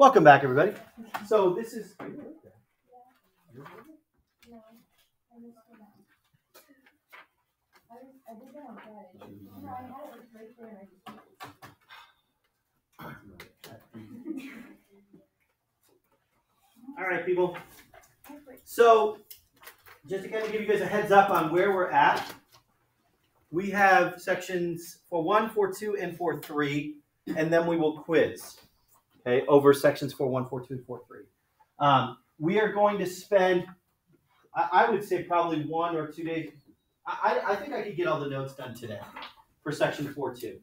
Welcome back, everybody. So this is. No, I missed it out. I did that on Friday. No, I had it right there and I just. All right, people. So just to kind of give you guys a heads up on where we're at, we have sections 4.1, 4.2, and 4.3, and then we will quiz, okay, over sections 4.1, 4.2, and 4.3. We are going to spend, I would say, probably 1 or 2 days. I think I could get all the notes done today for section 4.2.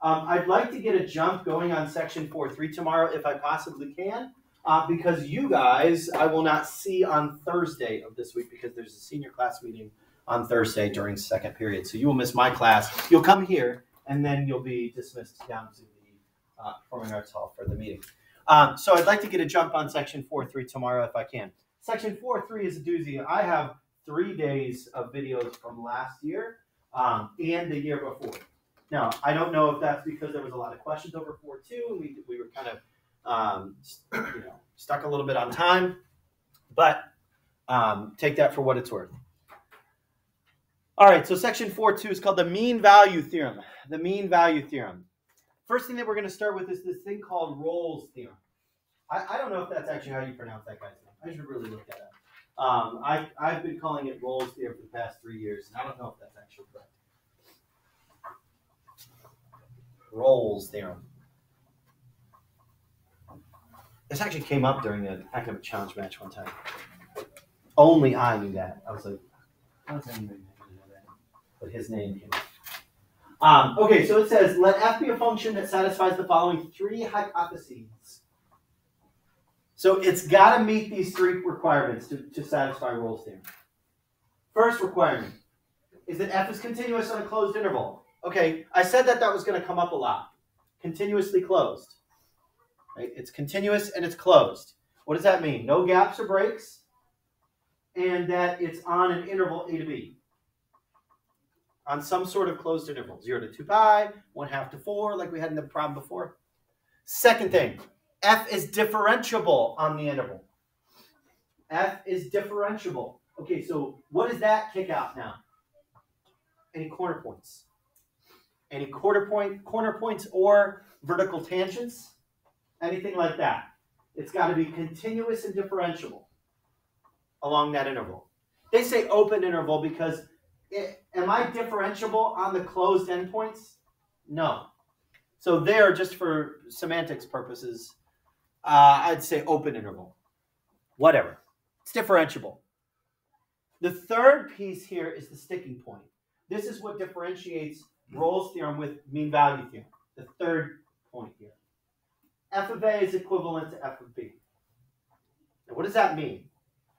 I'd like to get a jump going on section 4.3 tomorrow if I possibly can, because you guys I will not see on Thursday of this week because there's a senior class meeting on Thursday during second period. So you will miss my class. You'll come here, and then you'll be dismissed down to the Performing Arts Hall for the meeting. So I'd like to get a jump on section 4.3 tomorrow if I can. Section 4.3 is a doozy. I have 3 days of videos from last year and the year before. Now, I don't know if that's because there was a lot of questions over 4.2 and we were kind of stuck a little bit on time, but take that for what it's worth. All right, so section 4.2 is called the mean value theorem. The mean value theorem. First thing that we're going to start with is this thing called Rolle's theorem. I don't know if that's actually how you pronounce that guy's name. I should really look that up. I've been calling it Rolle's theorem for the past 3 years, and I don't know if that's actually correct. Rolle's theorem. This actually came up during an academic challenge match one time. Only I knew that. I was like, how does anybody know that? But his name came up. Okay, so it says, let f be a function that satisfies the following 3 hypotheses. So it's got to meet these 3 requirements to satisfy Rolle's theorem. First requirement is that f is continuous on a closed interval. Okay, I said that was going to come up a lot. Continuously closed. Right? It's continuous and it's closed. What does that mean? No gaps or breaks, and that it's on an interval a to b. On some sort of closed interval. 0 to 2 pi, 1/2 to 4, like we had in the problem before. Second thing, f is differentiable on the interval. F is differentiable. Okay, so what does that kick out now? Any corner points? Any corner points or vertical tangents? Anything like that. It's got to be continuous and differentiable along that interval. They say open interval because am I differentiable on the closed endpoints? No. So there, just for semantics purposes, I'd say open interval. Whatever. It's differentiable. The third piece here is the sticking point. This is what differentiates Rolle's theorem with mean value theorem. The third point here. F of A is equivalent to F of B. Now, what does that mean?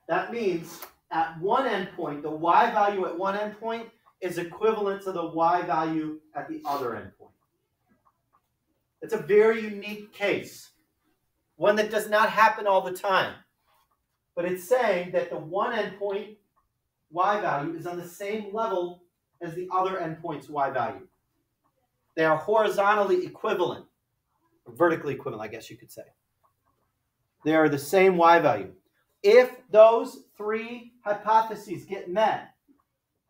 That means at one endpoint, the y value at one endpoint is equivalent to the y value at the other endpoint. It's a very unique case, one that does not happen all the time. But it's saying that the one endpoint y value is on the same level as the other endpoint's y value. They are horizontally equivalent, or vertically equivalent, I guess you could say. They are the same y value. If those 3 hypotheses get met,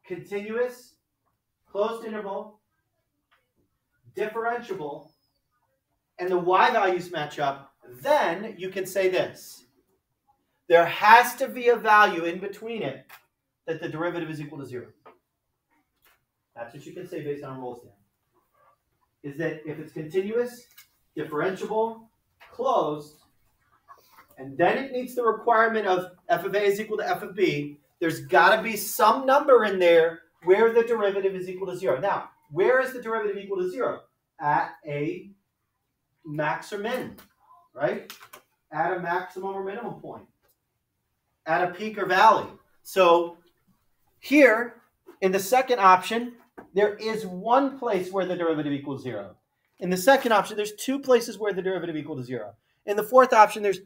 continuous, closed interval, differentiable, and the y values match up, then you can say this. There has to be a value in between it that the derivative is equal to 0. That's what you can say based on Rolle's theorem. Is that if it's continuous, differentiable, closed, and then it meets the requirement of f of A is equal to f of B, there's got to be some number in there where the derivative is equal to 0. Now, where is the derivative equal to 0? At a max or min, right? At a maximum or minimum point. At a peak or valley. So here, in the second option, there is one place where the derivative equals 0. In the second option, there's 2 places where the derivative equals to 0. In the fourth option, there's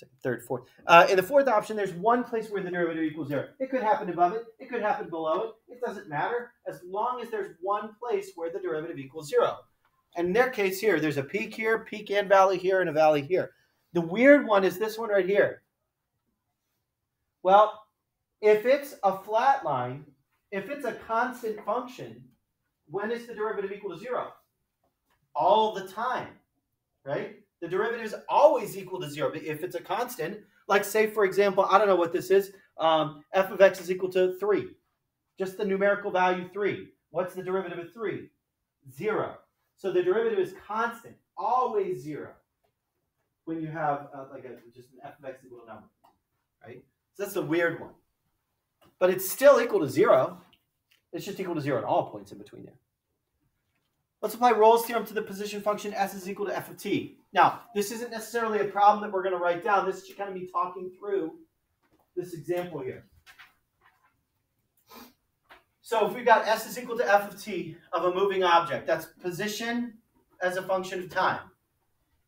in the fourth option, there's one place where the derivative equals 0. It could happen above it. It could happen below it. It doesn't matter as long as there's one place where the derivative equals 0. And in their case here, there's a peak here, peak and valley here, and a valley here. The weird one is this one right here. Well, if it's a flat line, if it's a constant function, when is the derivative equal to 0? All the time, right? The derivative is always equal to 0. But if it's a constant, like say, for example, I don't know what this is, f of x is equal to 3. Just the numerical value 3. What's the derivative of 3? 0. So the derivative is constant, always 0. When you have just an f of x equal to number, right? So that's a weird one. But it's still equal to 0. It's just equal to 0 at all points in between there. Let's apply Rolle's theorem to the position function s is equal to f of t. Now, this isn't necessarily a problem that we're going to write down. This should kind of be talking through this example here. So if we've got s is equal to f of t of a moving object, that's position as a function of time.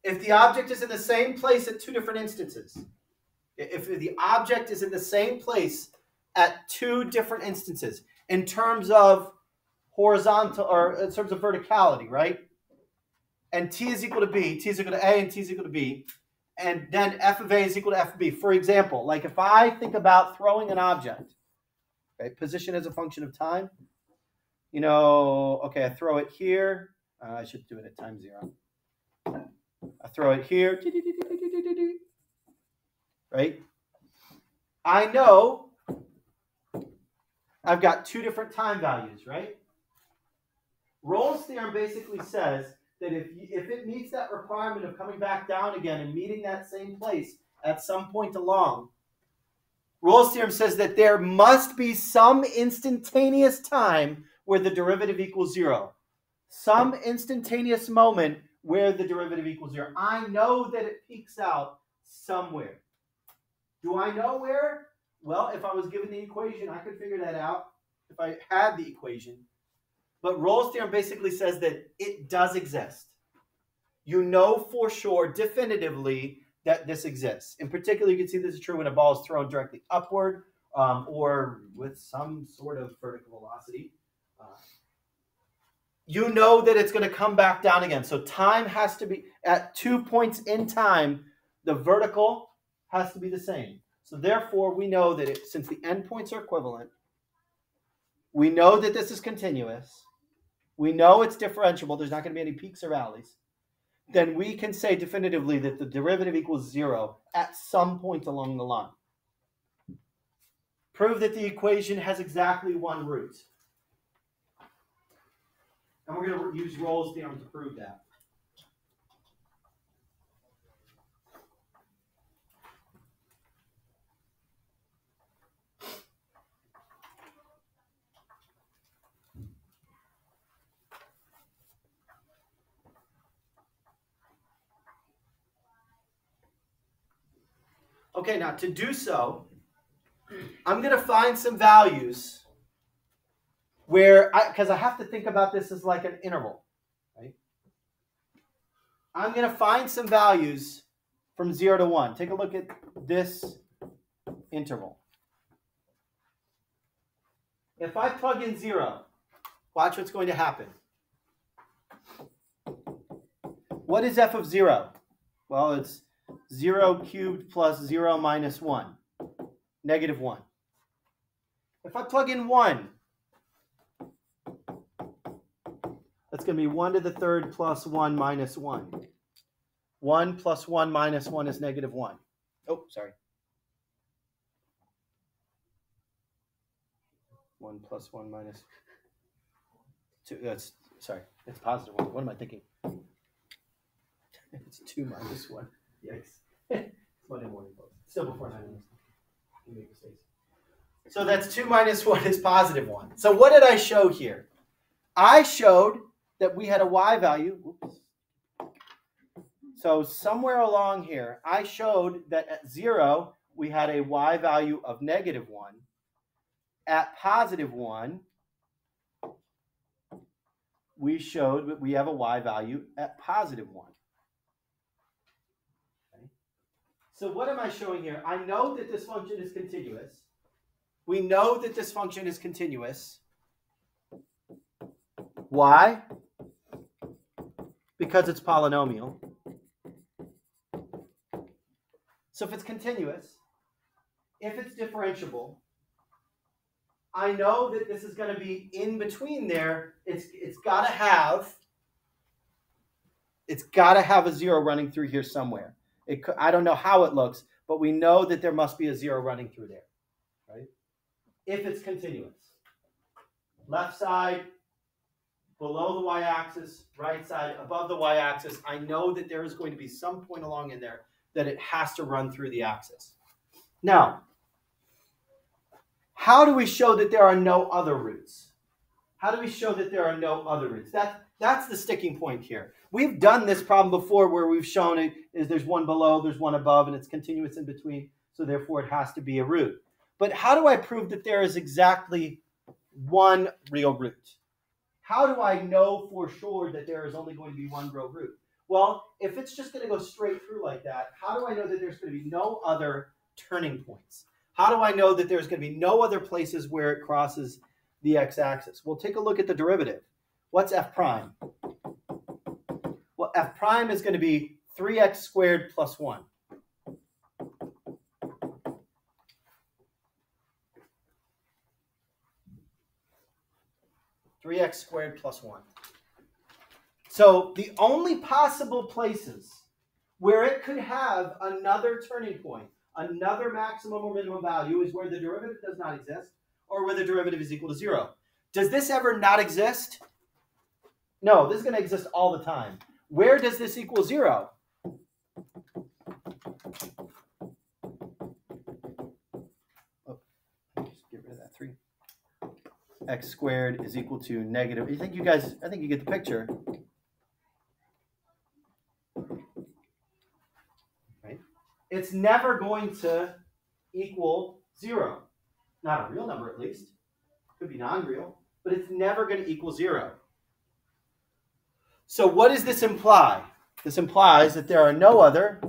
If the object is in the same place at two different instances, if the object is in the same place at two different instances in terms of horizontal or in terms of verticality, right? And t is equal to b, t is equal to a, and t is equal to b, and then f of a is equal to f of b. For example, like if I think about throwing an object, okay, position as a function of time, you know, okay, I throw it here. I should do it at time 0. I throw it here, right? I know I've got two different time values, right? Rolle's theorem basically says that if it meets that requirement of coming back down again and meeting that same place at some point along, Rolle's theorem says that there must be some instantaneous time where the derivative equals 0. Some instantaneous moment where the derivative equals 0. I know that it peaks out somewhere. Do I know where? Well, if I was given the equation, I could figure that out if I had the equation. But Rolle's theorem basically says that it does exist. You know for sure, definitively, that this exists. In particular, you can see this is true when a ball is thrown directly upward or with some sort of vertical velocity. You know that it's going to come back down again. So time has to be, at 2 points in time, the vertical has to be the same. So therefore, we know that since the endpoints are equivalent, we know that this is continuous, we know it's differentiable, there's not going to be any peaks or valleys, then we can say definitively that the derivative equals 0 at some point along the line. Prove that the equation has exactly one root. And we're going to use Rolle's theorem to prove that. Okay, now to do so, I'm going to find some values where, because I have to think about this as like an interval, right? I'm going to find some values from 0 to 1. Take a look at this interval. If I plug in 0, watch what's going to happen. What is f of 0? Well, it's 0 cubed plus 0 minus 1, negative 1. If I plug in 1, that's going to be 1 to the third plus 1 minus 1. 1 plus 1 minus 1 is negative 1. Oh, sorry. 1 plus 1 minus 2. That's, sorry, it's positive 1. What am I thinking? It's 2 minus 1. Yikes. It's Monday morning, folks. Still before 9 a.m. You make mistakes. So that's 2 minus 1 is positive 1. So what did I show here? I showed that we had a y value. Oops. So somewhere along here, I showed that at 0, we had a y value of negative 1. At positive 1, we showed that we have a y value at positive 1. Okay. So what am I showing here? I know that this function is continuous. We know that this function is continuous. Why? Because it's polynomial. So if it's continuous, if it's differentiable, I know that this is going to be in between there. It's got to have a zero running through here somewhere. I don't know how it looks, but we know that there must be a zero running through there, right? If it's continuous. Left side below the y-axis, right side above the y-axis. I know that there is going to be some point along in there that it has to run through the axis. Now, how do we show that there are no other roots? How do we show that there are no other roots? That's the sticking point here. We've done this problem before where we've shown it is there's one below, there's one above, and it's continuous in between, so therefore it has to be a root. But how do I prove that there is exactly one real root? How do I know for sure that there is only going to be one real root? Well, if it's just going to go straight through like that, how do I know that there's going to be no other turning points? How do I know that there's going to be no other places where it crosses the x-axis? Well, take a look at the derivative. What's f prime? Well, f prime is going to be 3x squared plus 1. (3x squared plus 1). So the only possible places where it could have another turning point, another maximum or minimum value, is where the derivative does not exist or where the derivative is equal to 0. Does this ever not exist? No, this is going to exist all the time. Where does this equal 0? Oh, just get rid of that 3. X squared is equal to negative. I think you get the picture. Right? It's never going to equal 0. Not a real number, at least. Could be non-real, but it's never going to equal 0. So what does this imply? This implies that there are no other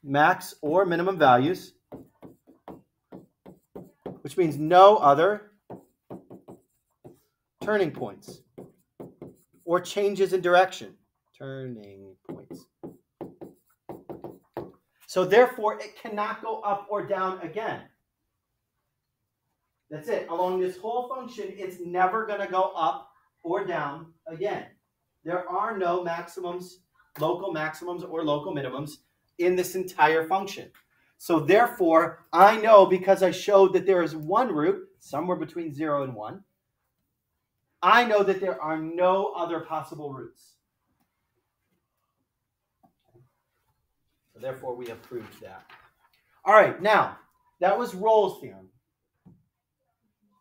max or minimum values, which means no other turning points or changes in direction. Turning points. So therefore, it cannot go up or down again. That's it. Along this whole function, it's never going to go up or down again. There are no maximums, local maximums or local minimums in this entire function. So therefore, I know because I showed that there is one root, somewhere between 0 and 1, I know that there are no other possible roots. So therefore, we have proved that. All right, now, that was Rolle's theorem.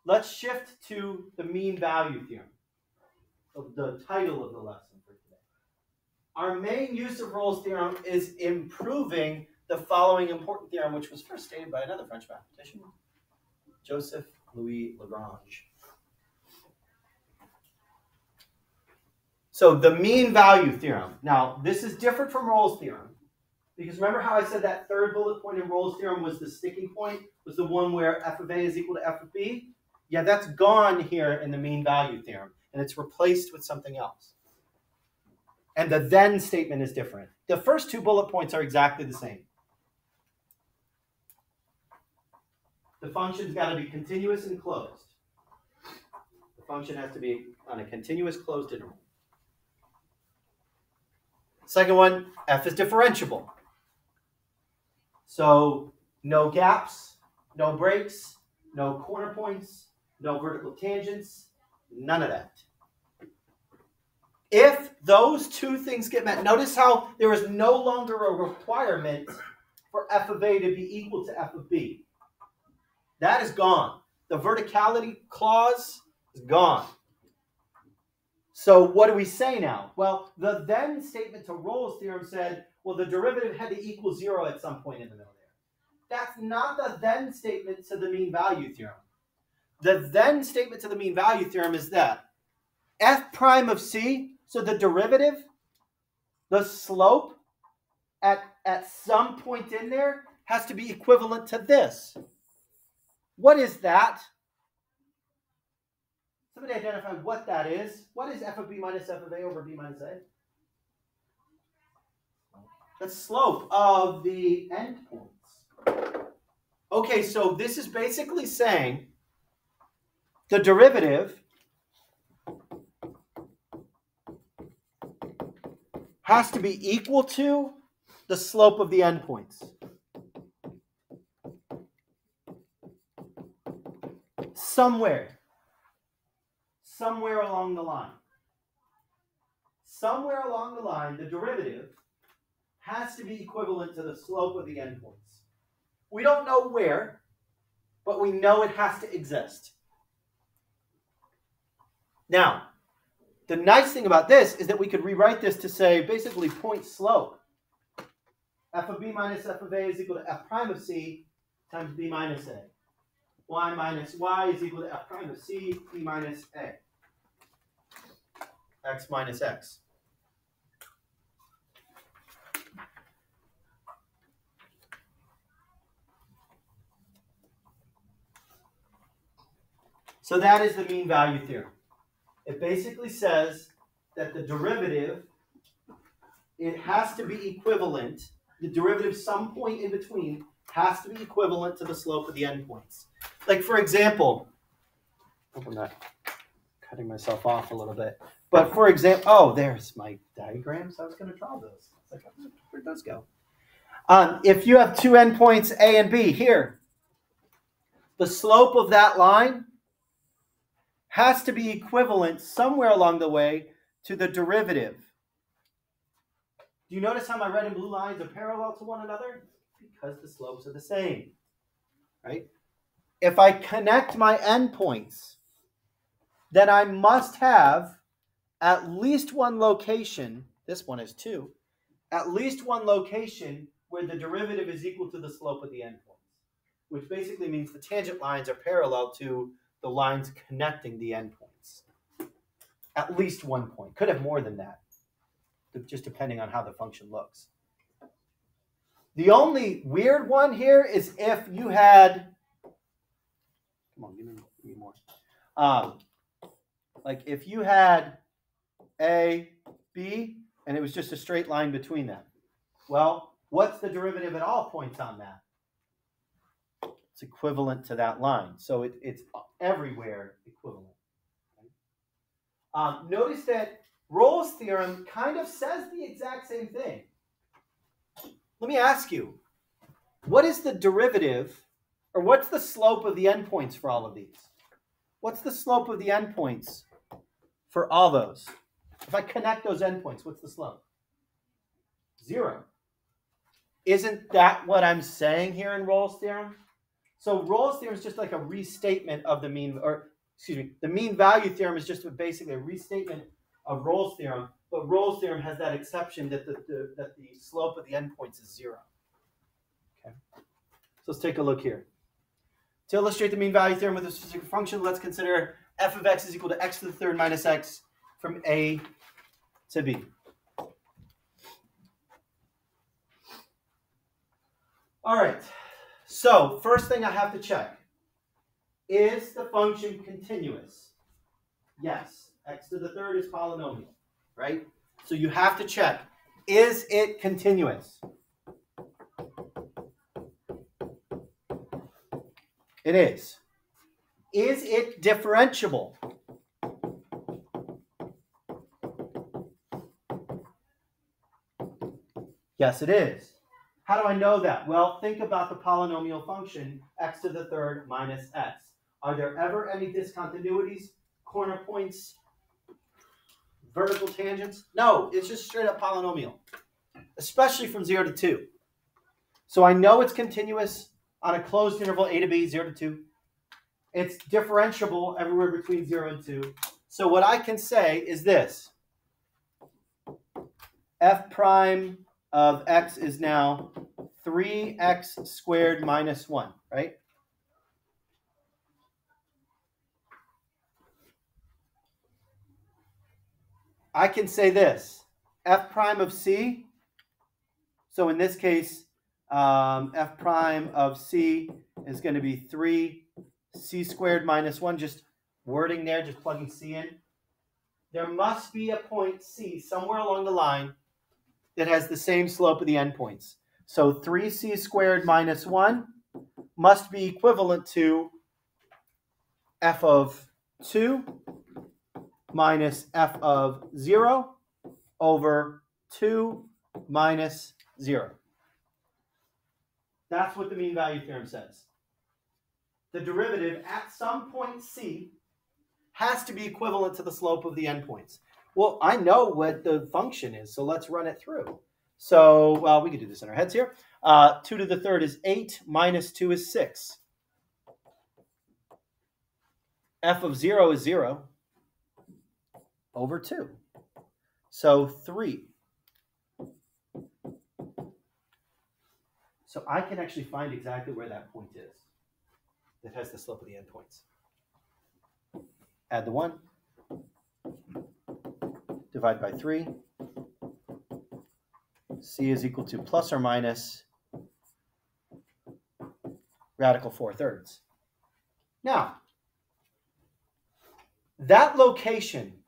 Let's shift to the mean value theorem, the title of the lesson for today. Our main use of Rolle's theorem is improving the following important theorem, which was first stated by another French mathematician, Joseph Louis Lagrange. So the mean value theorem. Now, this is different from Rolle's theorem, because remember how I said that third bullet point in Rolle's theorem was the sticking point, was the one where f of a is equal to f of b? Yeah, that's gone here in the mean value theorem, and it's replaced with something else. And the then statement is different. The first two bullet points are exactly the same. The function's got to be continuous and closed. The function has to be on a continuous closed interval. Second one, f is differentiable. So no gaps, no breaks, no corner points, no vertical tangents, none of that. If those two things get met, notice how there is no longer a requirement for f of a to be equal to f of b. That is gone. The verticality clause is gone. So what do we say now? Well, the then statement to Rolle's theorem said, well, the derivative had to equal 0 at some point in the middle there. That's not the then statement to the mean value theorem. The then statement to the mean value theorem is that f prime of c, so the derivative, the slope at some point in there has to be equivalent to this. What is that? Somebody identify what that is. What is f of b minus f of a over b minus a? the slope of the endpoints. Okay, so this is basically saying the derivative has to be equal to the slope of the endpoints. Somewhere along the line. Somewhere along the line, the derivative has to be equivalent to the slope of the endpoints. We don't know where, but we know it has to exist. Now, the nice thing about this is that we could rewrite this to say basically point slope. F of b minus f of a is equal to f prime of c times b minus a. Y minus y is equal to f prime of c, b minus a. X minus x. So that is the mean value theorem. It basically says that the derivative, it has to be equivalent, the derivative some point in between has to be equivalent to the slope of the endpoints. Like for example, hope I'm not cutting myself off a little bit. But for example, oh, there's my diagrams. I was going to draw those. It's like, where'd those go? If you have two endpoints A and B here, the slope of that line has to be equivalent somewhere along the way to the derivative. Do you notice how my red and blue lines are parallel to one another? Because the slopes are the same, right? If I connect my endpoints, then I must have at least one location, this one is 2, at least one location where the derivative is equal to the slope of the endpoints, which basically means the tangent lines are parallel to the lines connecting the endpoints. At least one point. Could have more than that, just depending on how the function looks. The only weird one here is if you had, come on, give me more. Like if you had A, B, and it was just a straight line between them. Well, what's the derivative at all points on that? It's equivalent to that line. So it's everywhere equivalent. Notice that Rolle's theorem kind of says the exact same thing. Let me ask you, what is the derivative, or what's the slope of the endpoints for all of these? What's the slope of the endpoints for all those? If I connect those endpoints, what's the slope? 0. Isn't that what I'm saying here in Rolle's theorem? So Rolle's theorem is just like a restatement of the mean, or excuse me, the mean value theorem is just basically a restatement of Rolle's theorem, but Rolle's theorem has that exception that the slope of the endpoints is 0. Okay, so let's take a look here. To illustrate the mean value theorem with a specific function, let's consider f of x is equal to x to the third minus x from A to B. All right, so first thing I have to check, is the function continuous? Yes, x to the third is polynomial, right? So you have to check, is it continuous? It is. Is it differentiable? Yes, it is. How do I know that? Well, think about the polynomial function x to the third minus x. Are there ever any discontinuities, corner points, vertical tangents? No, it's just straight up polynomial, especially from 0 to 2. So I know it's continuous on a closed interval a to b, 0 to 2. It's differentiable everywhere between 0 and 2. So what I can say is this. F prime of x is now 3x squared minus 1, right? I can say this. F prime of c, so in this case, f prime of c is going to be 3c squared minus 1, just wording there, just plugging c in. There must be a point c somewhere along the line that has the same slope of the endpoints. So 3c squared minus 1 must be equivalent to f of 2 minus f of 0 over 2 minus 0. That's what the mean value theorem says. The derivative at some point c has to be equivalent to the slope of the endpoints. Well, I know what the function is, so let's run it through. So, well, we could do this in our heads here. 2 to the third is 8, minus 2 is 6. F of 0 is 0 over 2. So 3. So I can actually find exactly where that point is that has the slope of the endpoints. Add the 1. Divide by 3. C is equal to plus or minus radical 4/3. Now, that location,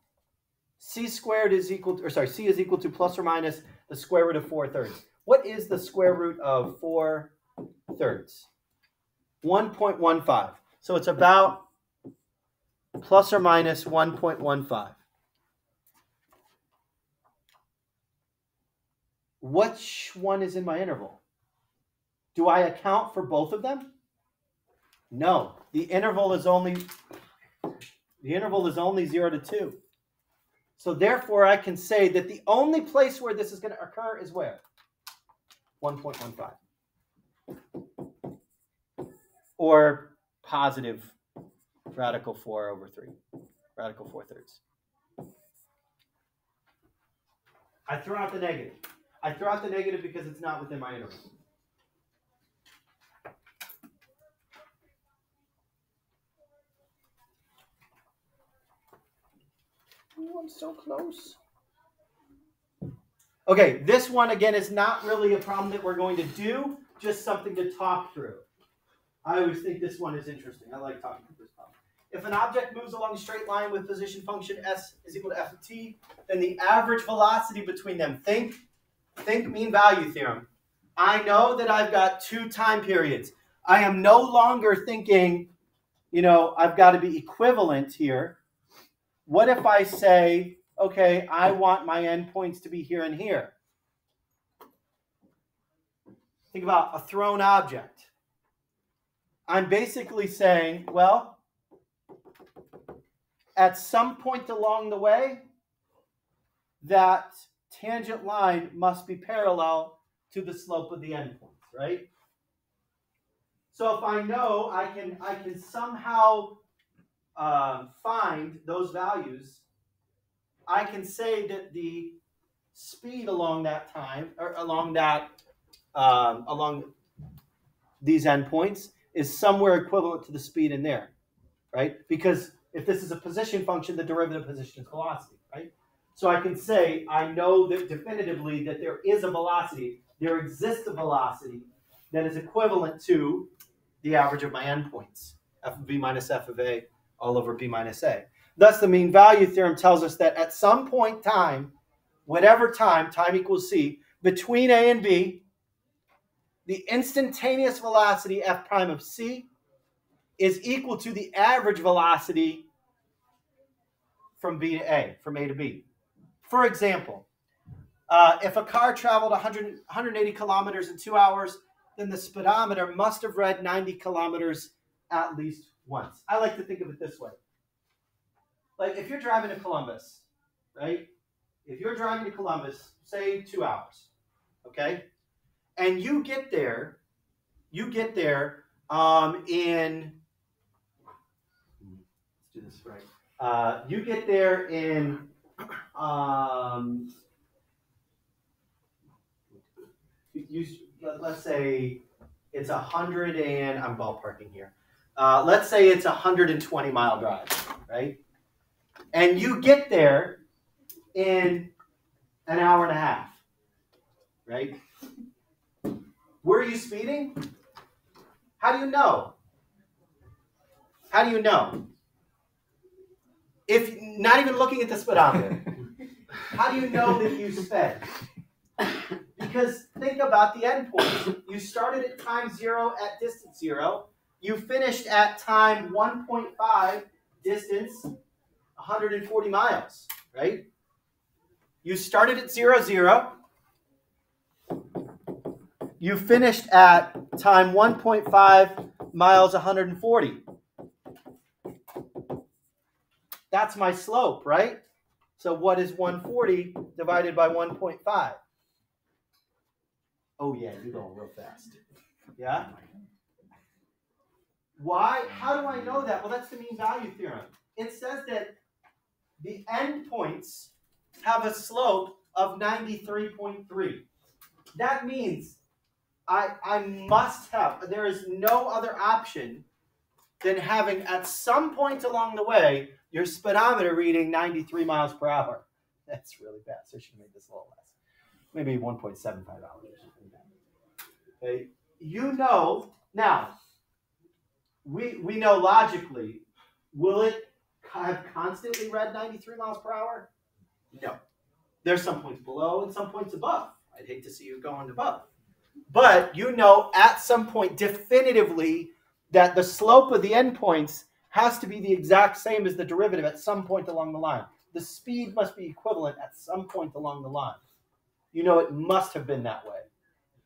c squared is equal to, c is equal to plus or minus the square root of 4/3. What is the square root of 4/3? 1.15. So it's about plus or minus 1.15. Which one is in my interval? Do I account for both of them? No. The interval is only 0 to 2. So therefore, I can say that the only place where this is going to occur is where? 1.15. Or positive radical 4 over 3. Radical 4/3. I throw out the negative. I throw out the negative because it's not within my interval. Oh, I'm so close. Okay, this one again is not really a problem that we're going to do, just something to talk through. I always think this one is interesting. I like talking through this problem. If an object moves along a straight line with position function s is equal to f of t, then the average velocity between them, think mean value theorem. I know that I've got 2 time periods. I am no longer thinking, I've got to be equivalent here. What if I say, okay, I want my endpoints to be here and here? Think about a thrown object. I'm basically saying, well, at some point along the way, that tangent line must be parallel to the slope of the endpoints, right? So if I know I can somehow find those values, I can say that the speed along that time, or along these endpoints, is somewhere equivalent to the speed in there, right? Because if this is a position function, the derivative position is velocity, right? So I can say, I know that definitively that there is a velocity, there exists a velocity that is equivalent to the average of my endpoints, f of b minus f of a all over b minus a. Thus, the mean value theorem tells us that at some point time, whatever time equals c, between a and b, the instantaneous velocity f prime of c is equal to the average velocity from b to a, from a to b. For example, if a car traveled 180 kilometers in 2 hours, then the speedometer must have read 90 kilometers at least once. I like to think of it this way. Like if you're driving to Columbus, right? If you're driving to Columbus, say 2 hours, okay? And you get there in, let's do this right. You get there in, let's say it's 100 and, I'm ballparking here. Let's say it's a 120 mile drive, right? And you get there in an hour and a half, right? Were you speeding? How do you know? How do you know? If not even looking at the speedometer, how do you know that you sped? Because think about the endpoints. You started at time 0 at distance 0. You finished at time 1.5 distance 140 miles, right? You started at 0, 0. You finished at time 1.5 miles 140. That's my slope, right? So what is 140 divided by 1.5? Oh yeah, you're going real fast. Yeah? Why? How do I know that? Well, that's the mean value theorem. It says that the endpoints have a slope of 93.3. That means I must have, there is no other option than having at some point along the way your speedometer reading 93 miles per hour. That's really fast. I should have made this a little less. Maybe 1.75 hours or something. Okay. You know, now, we know logically, will it have constantly read 93 miles per hour? No. There's some points below and some points above. I'd hate to see you going above. But you know at some point definitively that the slope of the endpoints has to be the exact same as the derivative at some point along the line. The speed must be equivalent at some point along the line. You know it must have been that way.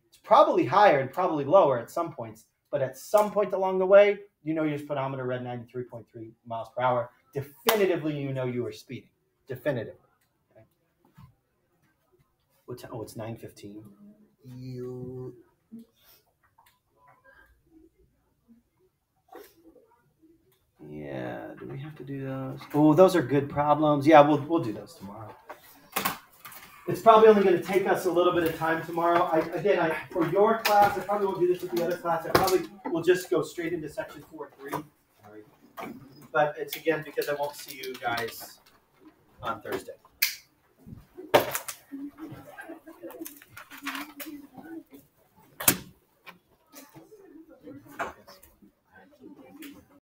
It's probably higher and probably lower at some points, but at some point along the way, you know your speedometer read 93.3 miles per hour. Definitively, you know you were speeding. Definitively. Okay. Oh, it's 9:15. Yeah, do we have to do those? Oh, those are good problems. Yeah, we'll do those tomorrow. It's probably only going to take us a little bit of time tomorrow. For your class, I probably won't do this with the other class. I probably will just go straight into section 4.3. But it's again because I won't see you guys on Thursday.